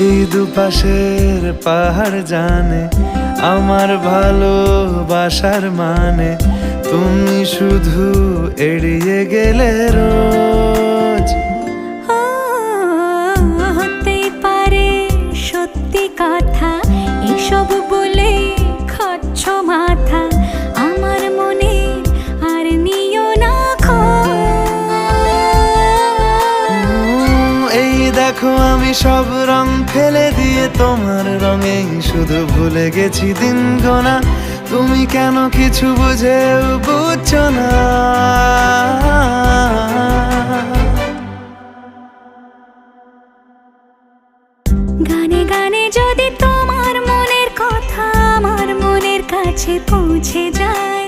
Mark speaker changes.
Speaker 1: এই দুপাশের পাহাড় জানে আমার ভালোবাসার মানে, তুমি শুধু এড়িয়ে গেলে রোজ।
Speaker 2: হতেই পারে সত্যি কথা, এসব বলে খাচ্ছ মাথা, আমার মনে আর নিও না
Speaker 1: এই দেখো আমি সব রং ফেলে দিয়ে তোমার রঙেই শুধু ভুলে গেছি দিন গোনা, তুমি কেন কিছু বুঝেও বুঝছো না।
Speaker 2: গানে গানে যদি তোমার মনের কথা আমার মনের কাছে পৌঁছে যায়,